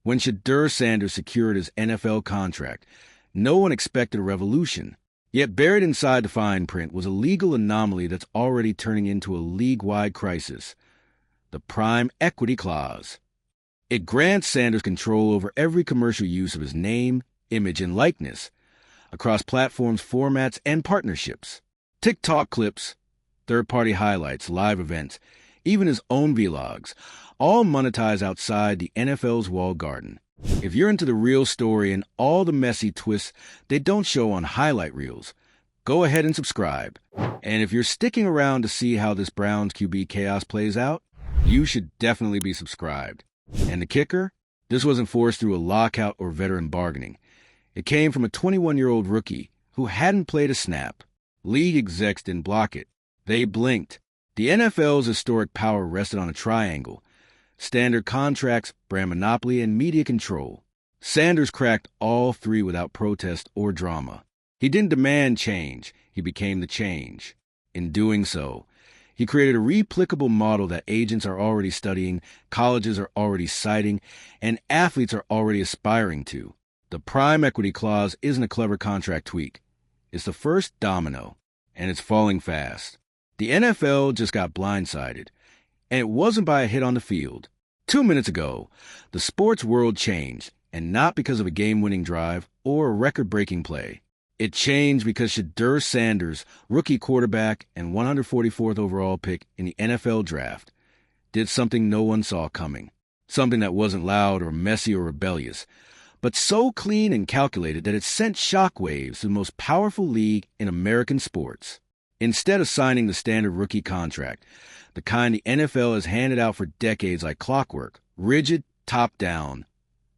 When Shedeur Sanders secured his NFL contract, no one expected a revolution. Yet buried inside the fine print was a legal anomaly that's already turning into a league-wide crisis: the Prime Equity Clause. It grants Sanders control over every commercial use of his name, image, and likeness, across platforms, formats, and partnerships. TikTok clips, third-party highlights, live events, even his own vlogs, all monetize outside the NFL's walled garden. If you're into the real story and all the messy twists they don't show on highlight reels, go ahead and subscribe. And if you're sticking around to see how this Browns QB chaos plays out, you should definitely be subscribed. And the kicker? This wasn't forced through a lockout or veteran bargaining. It came from a 21-year-old rookie who hadn't played a snap. League execs didn't block it. They blinked. The NFL's historic power rested on a triangle: standard contracts, brand monopoly, and media control. Sanders cracked all three without protest or drama. He didn't demand change. He became the change. In doing so, he created a replicable model that agents are already studying, colleges are already citing, and athletes are already aspiring to. The Prime Equity Clause isn't a clever contract tweak. It's the first domino, and it's falling fast. The NFL just got blindsided, and it wasn't by a hit on the field. 2 minutes ago, the sports world changed, and not because of a game-winning drive or a record-breaking play. It changed because Shedeur Sanders, rookie quarterback and 144th overall pick in the NFL draft, did something no one saw coming. Something that wasn't loud or messy or rebellious, but so clean and calculated that it sent shockwaves to the most powerful league in American sports. Instead of signing the standard rookie contract, the kind the NFL has handed out for decades like clockwork, rigid, top-down,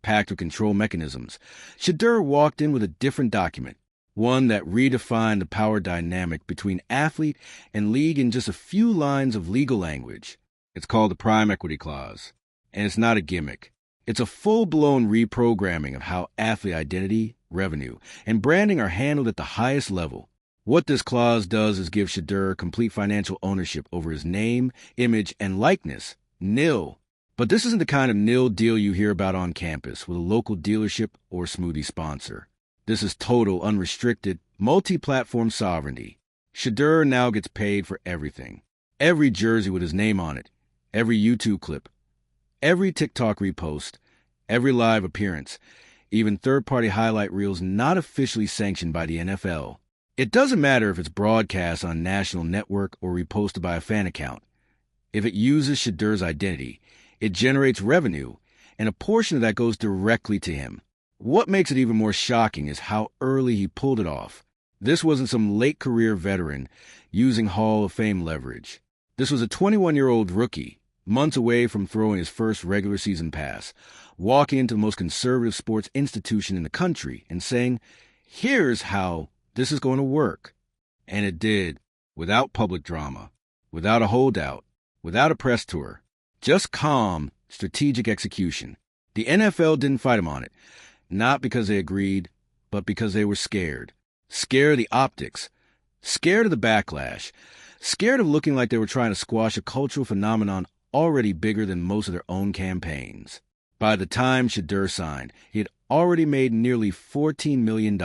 packed with control mechanisms, Shedeur walked in with a different document, one that redefined the power dynamic between athlete and league in just a few lines of legal language. It's called the Prime Equity Clause, and it's not a gimmick. It's a full-blown reprogramming of how athlete identity, revenue, and branding are handled at the highest level. What this clause does is give Shedeur complete financial ownership over his name, image, and likeness. Nil. But this isn't the kind of nil deal you hear about on campus with a local dealership or smoothie sponsor. This is total, unrestricted, multi-platform sovereignty. Shedeur now gets paid for everything. Every jersey with his name on it, every YouTube clip, every TikTok repost, every live appearance, even third-party highlight reels not officially sanctioned by the NFL. It doesn't matter if it's broadcast on a national network or reposted by a fan account. If it uses Shedeur's identity, it generates revenue, and a portion of that goes directly to him. What makes it even more shocking is how early he pulled it off. This wasn't some late-career veteran using Hall of Fame leverage. This was a 21-year-old rookie, months away from throwing his first regular season pass, walking into the most conservative sports institution in the country and saying, "Here's how this is going to work." And it did, without public drama, without a holdout, without a press tour. Just calm, strategic execution. The NFL didn't fight him on it, not because they agreed, but because they were scared. Scared of the optics, scared of the backlash, scared of looking like they were trying to squash a cultural phenomenon already bigger than most of their own campaigns. By the time Shedeur signed, he had already made nearly $14 million.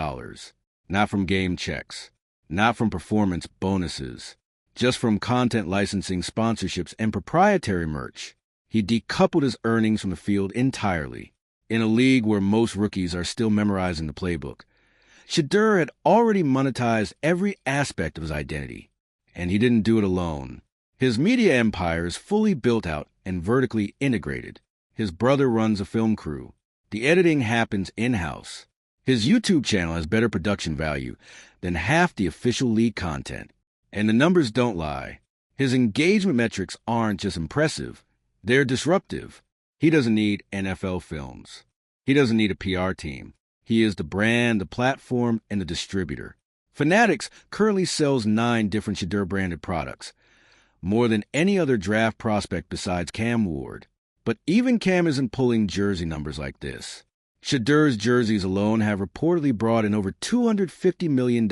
Not from game checks, not from performance bonuses, just from content licensing, sponsorships, and proprietary merch. He decoupled his earnings from the field entirely. In a league where most rookies are still memorizing the playbook, Shedeur had already monetized every aspect of his identity, and he didn't do it alone. His media empire is fully built out and vertically integrated. His brother runs a film crew. The editing happens in-house. His YouTube channel has better production value than half the official league content. And the numbers don't lie. His engagement metrics aren't just impressive, they're disruptive. He doesn't need NFL films. He doesn't need a PR team. He is the brand, the platform, and the distributor. Fanatics currently sells 9 different Shedeur-branded products, more than any other draft prospect besides Cam Ward. But even Cam isn't pulling jersey numbers like this. Shedeur's jerseys alone have reportedly brought in over $250 million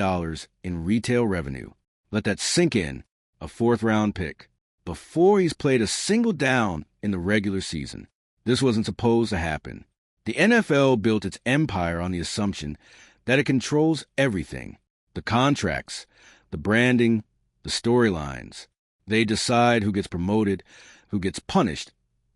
in retail revenue. Let that sink in, a 4th-round pick, before he's played a single down in the regular season. This wasn't supposed to happen. The NFL built its empire on the assumption that it controls everything: the contracts, the branding, the storylines. They decide who gets promoted, who gets punished,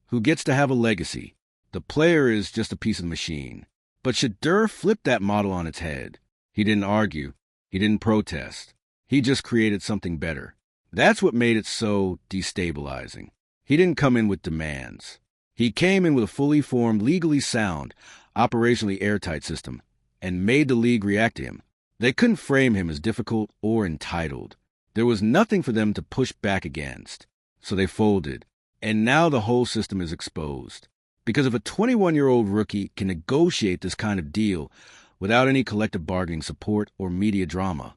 who gets to have a legacy. The player is just a piece of the machine. But Shedeur flipped that model on its head. He didn't argue. He didn't protest. He just created something better. That's what made it so destabilizing. He didn't come in with demands. He came in with a fully formed, legally sound, operationally airtight system, and made the league react to him. They couldn't frame him as difficult or entitled. There was nothing for them to push back against. So they folded. And now the whole system is exposed. Because if a 21-year-old rookie can negotiate this kind of deal without any collective bargaining support or media drama,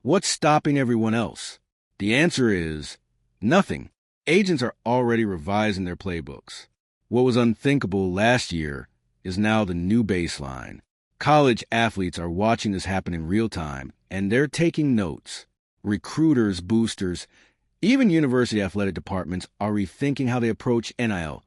what's stopping everyone else? The answer is nothing. Agents are already revising their playbooks. What was unthinkable last year is now the new baseline. College athletes are watching this happen in real time, and they're taking notes. Recruiters, boosters, even university athletic departments are rethinking how they approach NIL,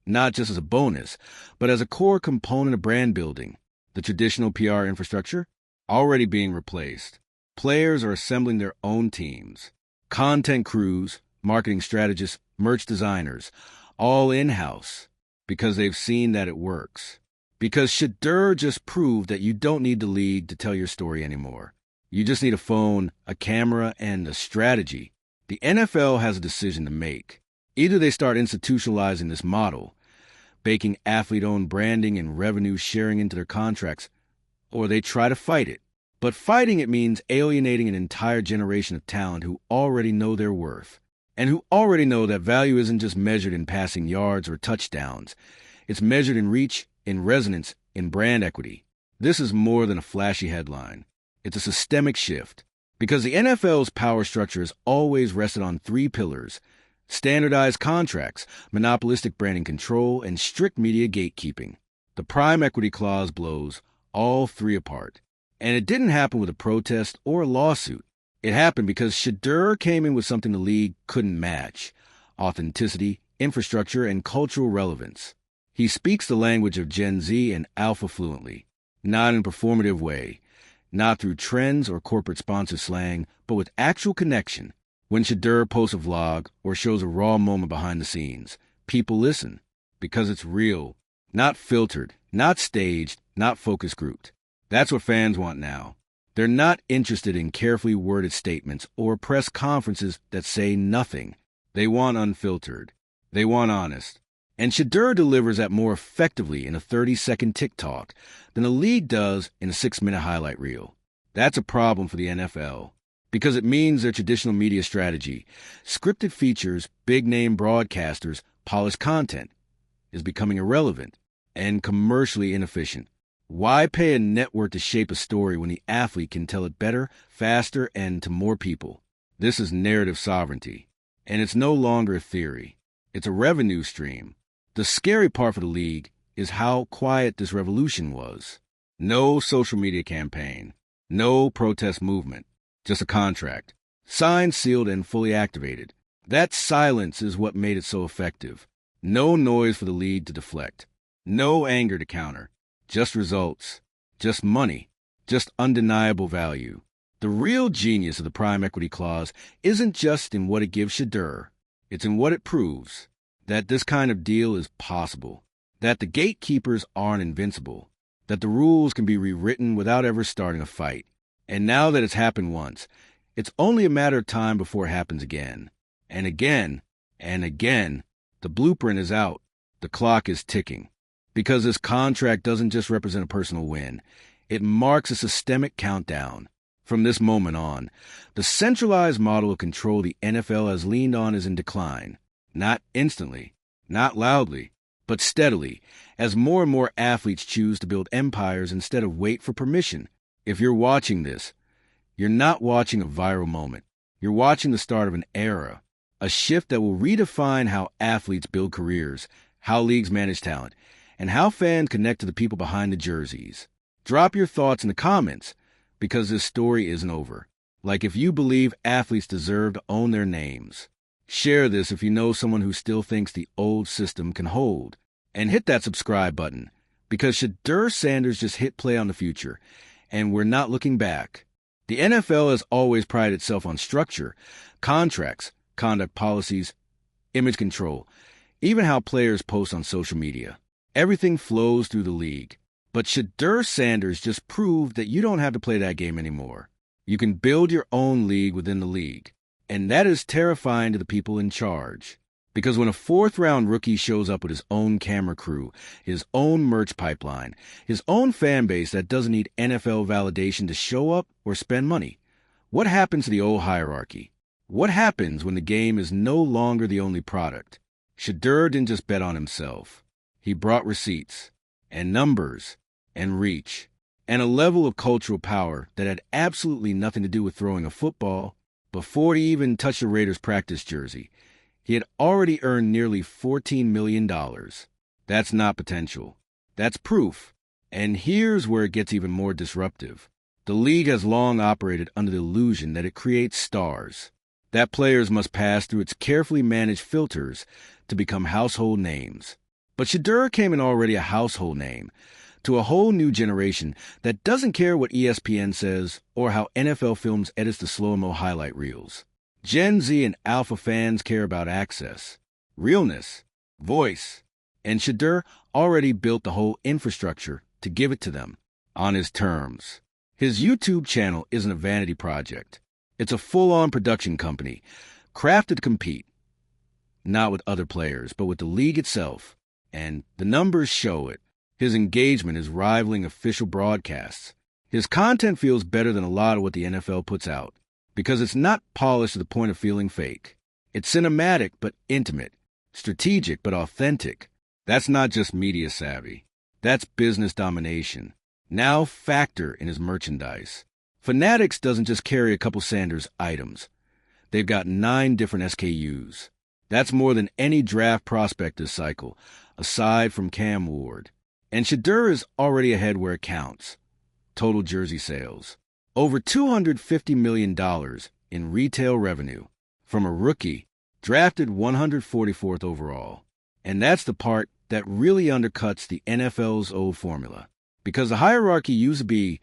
not just as a bonus, but as a core component of brand building. The traditional PR infrastructure already being replaced. Players are assembling their own teams. Content crews, marketing strategists, merch designers, all in-house, because they've seen that it works. Because Shedeur just proved that you don't need the league to tell your story anymore. You just need a phone, a camera, and a strategy. The NFL has a decision to make. Either they start institutionalizing this model, baking athlete-owned branding and revenue sharing into their contracts, or they try to fight it. But fighting it means alienating an entire generation of talent who already know their worth, and who already know that value isn't just measured in passing yards or touchdowns. It's measured in reach, in resonance, in brand equity. This is more than a flashy headline. It's a systemic shift, because the NFL's power structure has always rested on three pillars: standardized contracts, monopolistic branding control, and strict media gatekeeping. The prime equity clause blows all three apart. And it didn't happen with a protest or a lawsuit. It happened because Shedeur came in with something the league couldn't match: authenticity, infrastructure, and cultural relevance. He speaks the language of Gen Z and Alpha fluently, not in a performative way, not through trends or corporate sponsor slang, but with actual connection. When Shedeur posts a vlog or shows a raw moment behind the scenes, people listen because it's real, not filtered, not staged, not focus grouped. That's what fans want now. They're not interested in carefully worded statements or press conferences that say nothing. They want unfiltered. They want honest. And Shedeur delivers that more effectively in a 30-second TikTok than the league does in a 6-minute highlight reel. That's a problem for the NFL, because it means their traditional media strategy, scripted features, big-name broadcasters, polished content, is becoming irrelevant and commercially inefficient. Why pay a network to shape a story when the athlete can tell it better, faster, and to more people? This is narrative sovereignty, and it's no longer a theory. It's a revenue stream. The scary part for the league is how quiet this revolution was. No social media campaign, no protest movement, just a contract, signed, sealed, and fully activated. That silence is what made it so effective. No noise for the league to deflect, no anger to counter. Just results, just money, just undeniable value. The real genius of the Prime Equity Clause isn't just in what it gives Shedeur. It's in what it proves: that this kind of deal is possible, that the gatekeepers aren't invincible, that the rules can be rewritten without ever starting a fight. And now that it's happened once, it's only a matter of time before it happens again. And again, and again. The blueprint is out. The clock is ticking. Because this contract doesn't just represent a personal win. It marks a systemic countdown. From this moment on, the centralized model of control the NFL has leaned on is in decline. Not instantly, not loudly, but steadily, as more and more athletes choose to build empires instead of wait for permission. If you're watching this, you're not watching a viral moment. You're watching the start of an era, a shift that will redefine how athletes build careers, how leagues manage talent, and how fans connect to the people behind the jerseys. Drop your thoughts in the comments, because this story isn't over. Like if you believe athletes deserve to own their names. Share this if you know someone who still thinks the old system can hold. And hit that subscribe button, Because Shedeur Sanders just hit play on the future, and we're not looking back. The NFL has always prided itself on structure, contracts, conduct policies, image control, even how players post on social media. Everything flows through the league. But Shedeur Sanders just proved that you don't have to play that game anymore. You can build your own league within the league. And that is terrifying to the people in charge. Because when a fourth-round rookie shows up with his own camera crew, his own merch pipeline, his own fan base that doesn't need NFL validation to show up or spend money, what happens to the old hierarchy? What happens when the game is no longer the only product? Shedeur didn't just bet on himself. He brought receipts, and numbers, and reach, and a level of cultural power that had absolutely nothing to do with throwing a football. Before he even touched the Raiders' practice jersey, he had already earned nearly $14 million. That's not potential. That's proof. And here's where it gets even more disruptive. The league has long operated under the illusion that it creates stars, that players must pass through its carefully managed filters to become household names. But Shedeur came in already a household name to a whole new generation that doesn't care what ESPN says or how NFL Films edits the slow-mo highlight reels. Gen Z and Alpha fans care about access, realness, voice, and Shedeur already built the whole infrastructure to give it to them on his terms. His YouTube channel isn't a vanity project. It's a full-on production company, crafted to compete, not with other players, but with the league itself. And the numbers show it. His engagement is rivaling official broadcasts. His content feels better than a lot of what the NFL puts out, because it's not polished to the point of feeling fake. It's cinematic but intimate, strategic but authentic. That's not just media savvy. That's business domination. Now factor in his merchandise. Fanatics doesn't just carry a couple Sanders items. They've got 9 different SKUs. That's more than any draft prospect this cycle, aside from Cam Ward. And Shedeur is already ahead where it counts. Total jersey sales. Over $250 million in retail revenue from a rookie drafted 144th overall. And that's the part that really undercuts the NFL's old formula. Because the hierarchy used to be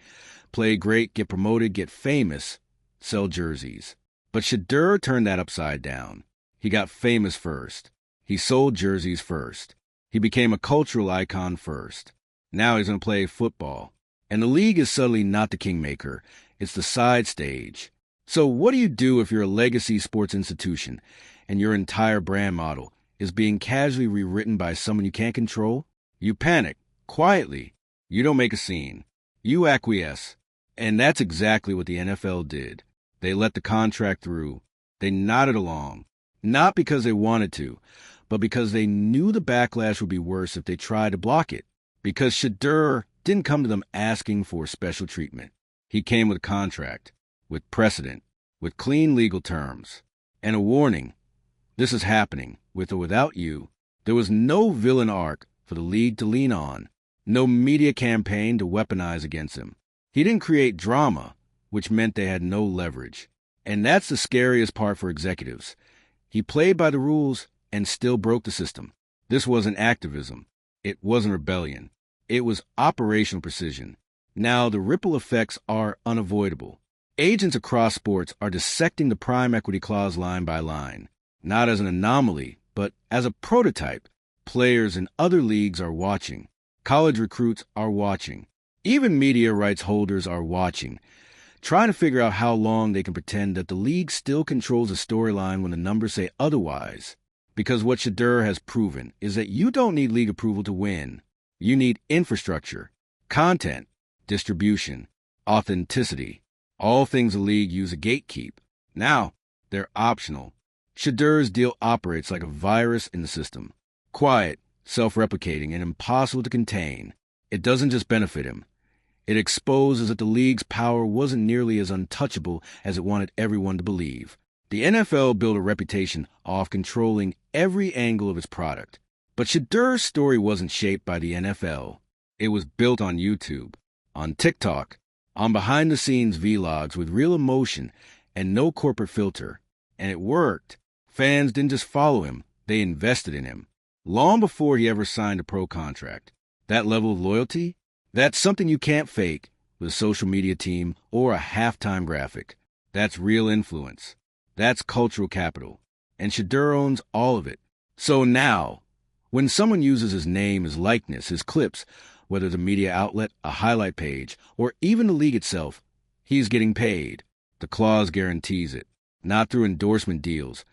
play great, get promoted, get famous, sell jerseys. But Shedeur turned that upside down. He got famous first. He sold jerseys first. He became a cultural icon first. Now he's going to play football. And the league is suddenly not the kingmaker. It's the side stage. So what do you do if you're a legacy sports institution and your entire brand model is being casually rewritten by someone you can't control? You panic, quietly. You don't make a scene. You acquiesce. And that's exactly what the NFL did. They let the contract through. They nodded along. Not because they wanted to, but because they knew the backlash would be worse if they tried to block it. Because Shedeur didn't come to them asking for special treatment. He came with a contract, with precedent, with clean legal terms, and a warning. This is happening, with or without you. There was no villain arc for the league to lean on, no media campaign to weaponize against him. He didn't create drama, which meant they had no leverage. And that's the scariest part for executives. He played by the rules and still broke the system. This wasn't activism. It wasn't rebellion. It was operational precision. Now, the ripple effects are unavoidable. Agents across sports are dissecting the prime equity clause line by line, not as an anomaly, but as a prototype. Players in other leagues are watching. College recruits are watching. Even media rights holders are watching, trying to figure out how long they can pretend that the league still controls a storyline when the numbers say otherwise. Because what Shedeur has proven is that you don't need league approval to win. You need infrastructure, content, distribution, authenticity, all things a league use a gatekeep. Now, they're optional. Shedeur's deal operates like a virus in the system. Quiet, self-replicating, and impossible to contain. It doesn't just benefit him. It exposes that the league's power wasn't nearly as untouchable as it wanted everyone to believe. The NFL built a reputation off controlling every angle of its product. But Shedeur's story wasn't shaped by the NFL. It was built on YouTube, on TikTok, on behind-the-scenes vlogs with real emotion and no corporate filter. And it worked. Fans didn't just follow him, they invested in him. Long before he ever signed a pro contract. That level of loyalty, that's something you can't fake with a social media team or a halftime graphic. That's real influence. That's cultural capital. And Shedeur owns all of it. So now, when someone uses his name, his likeness, his clips, whether it's a media outlet, a highlight page, or even the league itself, he's getting paid. The clause guarantees it, not through endorsement deals,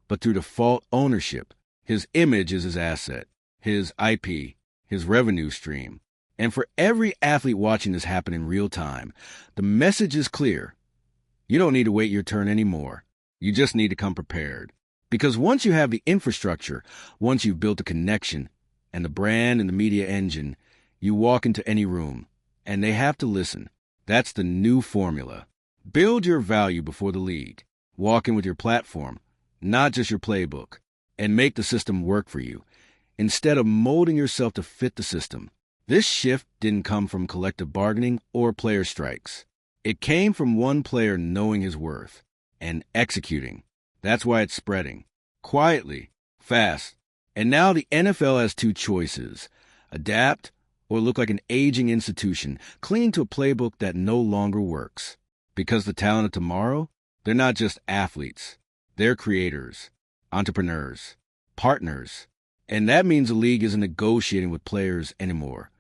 but through default ownership. His image is his asset, his IP, his revenue stream. And for every athlete watching this happen in real time, the message is clear. You don't need to wait your turn anymore. You just need to come prepared. Because once you have the infrastructure, once you've built the connection and the brand and the media engine, you walk into any room, and they have to listen. That's the new formula. Build your value before the league. Walk in with your platform, not just your playbook, and make the system work for you, instead of molding yourself to fit the system. This shift didn't come from collective bargaining or player strikes. It came from one player knowing his worth and executing. That's why it's spreading. Quietly, fast. And now the NFL has two choices: adapt or look like an aging institution, clinging to a playbook that no longer works. Because the talent of tomorrow, they're not just athletes. They're creators, entrepreneurs, partners. And that means the league isn't negotiating with players anymore.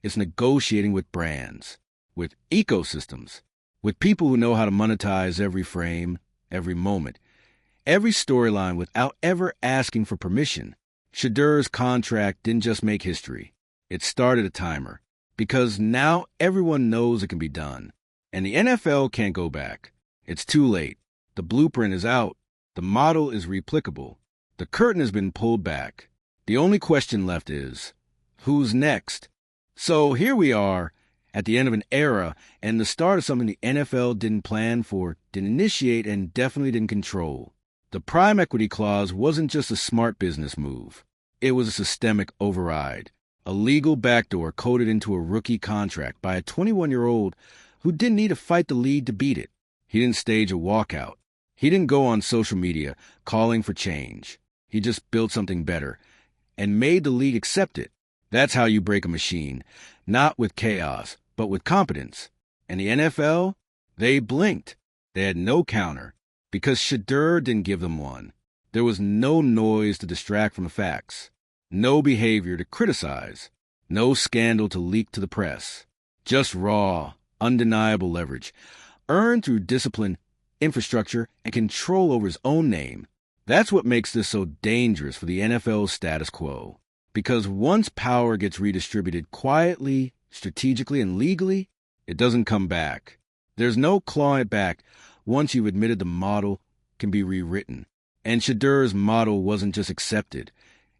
It's negotiating with brands, with ecosystems, with people who know how to monetize every frame, every moment, every storyline without ever asking for permission. Shedeur's contract didn't just make history. It started a timer, because now everyone knows it can be done. And the NFL can't go back. It's too late. The blueprint is out. The model is replicable. The curtain has been pulled back. The only question left is, who's next? So here we are, at the end of an era and the start of something the NFL didn't plan for, didn't initiate, and definitely didn't control. The prime equity clause wasn't just a smart business move. It was a systemic override, a legal backdoor coded into a rookie contract by a 21-year-old who didn't need to fight the league to beat it. He didn't stage a walkout. He didn't go on social media calling for change. He just built something better and made the league accept it. That's how you break a machine, not with chaos, but with competence. And the NFL, they blinked. They had no counter, because Shedeur didn't give them one. There was no noise to distract from the facts, no behavior to criticize, no scandal to leak to the press. Just raw, undeniable leverage, earned through discipline, infrastructure, and control over his own name. That's what makes this so dangerous for the NFL's status quo. Because once power gets redistributed quietly, strategically, and legally, it doesn't come back. There's no clawing it back once you've admitted the model can be rewritten. And Shedeur's model wasn't just accepted.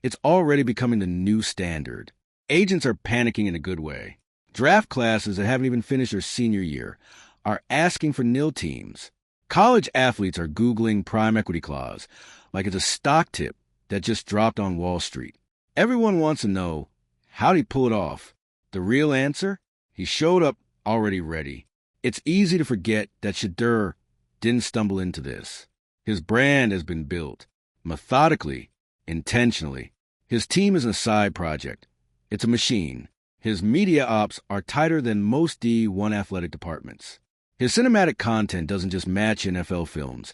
It's already becoming the new standard. Agents are panicking in a good way. Draft classes that haven't even finished their senior year are asking for nil teams. College athletes are Googling prime equity clause like it's a stock tip that just dropped on Wall Street. Everyone wants to know, how'd he pull it off? The real answer? He showed up already ready. It's easy to forget that Shedeur didn't stumble into this. His brand has been built, methodically, intentionally. His team isn't a side project. It's a machine. His media ops are tighter than most D1 athletic departments. His cinematic content doesn't just match NFL films.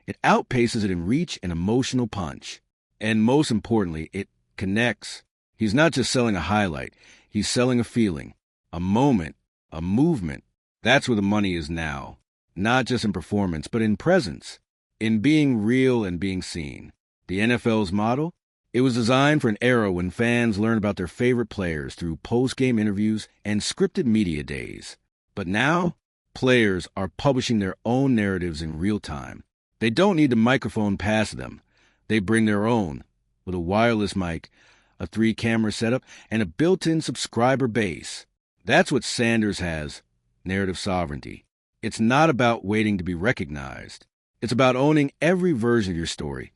It outpaces it in reach and emotional punch. And most importantly, it connects. He's not just selling a highlight. He's selling a feeling, a moment, a movement. That's where the money is now. Not just in performance, but in presence, in being real and being seen. The NFL's model? It was designed for an era when fans learn about their favorite players through post-game interviews and scripted media days. But now, players are publishing their own narratives in real time. They don't need the microphone passed them. They bring their own, with a wireless mic, a 3-camera setup, and a built-in subscriber base. That's what Sanders has, narrative sovereignty. It's not about waiting to be recognized. It's about owning every version of your story,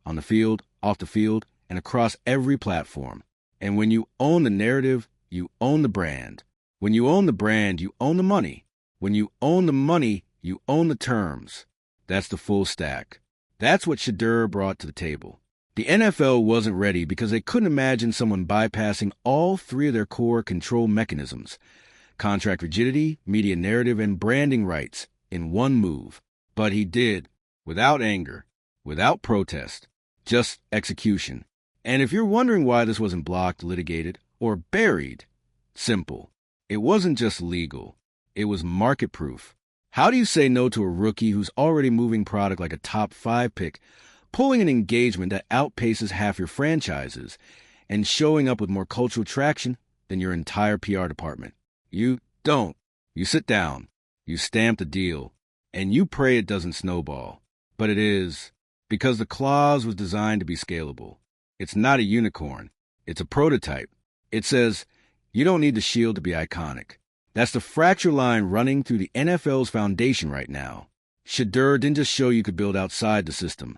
on the field, off the field, and across every platform. And when you own the narrative, you own the brand. When you own the brand, you own the money. When you own the money, you own the terms. That's the full stack. That's what Shedeur brought to the table. The NFL wasn't ready because they couldn't imagine someone bypassing all three of their core control mechanisms: contract rigidity, media narrative, and branding rights in one move. But he did, without anger, without protest, just execution. And if you're wondering why this wasn't blocked, litigated, or buried, simple. It wasn't just legal. It was market-proof. How do you say no to a rookie who's already moving product like a top 5 pick, pulling an engagement that outpaces half your franchises, and showing up with more cultural traction than your entire PR department? You don't. You sit down, you stamp the deal, and you pray it doesn't snowball. But it is, because the clause was designed to be scalable. It's not a unicorn. It's a prototype. It says, you don't need the shield to be iconic. That's the fracture line running through the NFL's foundation right now. Shedeur didn't just show you could build outside the system.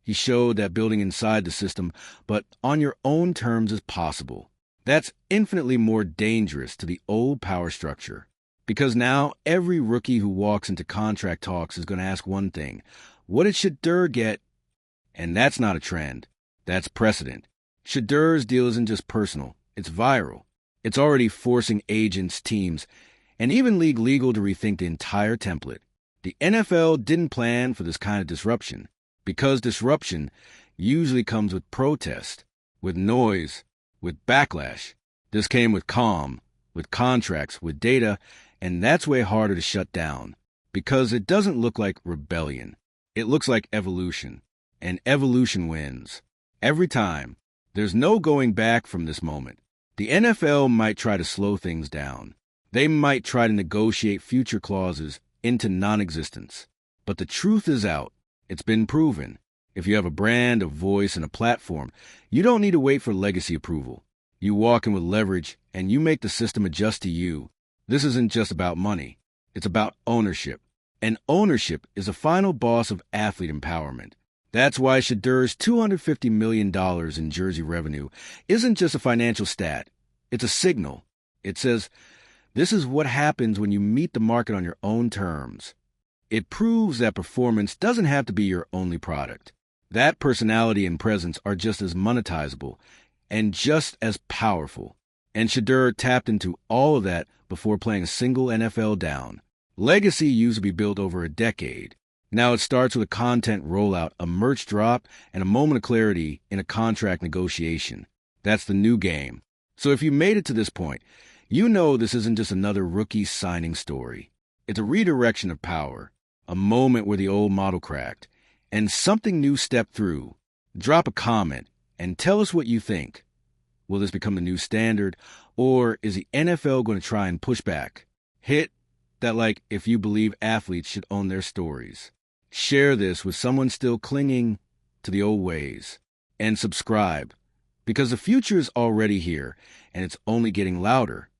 He showed that building inside the system, but on your own terms, is possible. That's infinitely more dangerous to the old power structure. Because now every rookie who walks into contract talks is going to ask one thing: what did Shedeur get? And that's not a trend. That's precedent. Shedeur's deal isn't just personal. It's viral. It's already forcing agents, teams, and even league legal to rethink the entire template. The NFL didn't plan for this kind of disruption, because disruption usually comes with protest, with noise, with backlash. This came with calm, with contracts, with data, and that's way harder to shut down, because it doesn't look like rebellion. It looks like evolution, and evolution wins. Every time. There's no going back from this moment. The NFL might try to slow things down. They might try to negotiate future clauses into non-existence. But the truth is out. It's been proven. If you have a brand, a voice, and a platform, you don't need to wait for legacy approval. You walk in with leverage, and you make the system adjust to you. This isn't just about money. It's about ownership. And ownership is the final boss of athlete empowerment. That's why Shedeur's $250 million in jersey revenue isn't just a financial stat. It's a signal. It says, this is what happens when you meet the market on your own terms. It proves that performance doesn't have to be your only product. That personality and presence are just as monetizable and just as powerful. And Shedeur tapped into all of that before playing a single NFL down. Legacy used to be built over a decade. Now it starts with a content rollout, a merch drop, and a moment of clarity in a contract negotiation. That's the new game. So if you made it to this point, you know this isn't just another rookie signing story. It's a redirection of power, a moment where the old model cracked, and something new stepped through. Drop a comment and tell us what you think. Will this become the new standard, or is the NFL going to try and push back? Hit that like if you believe athletes should own their stories. Share this with someone still clinging to the old ways. And subscribe, because the future is already here, and it's only getting louder.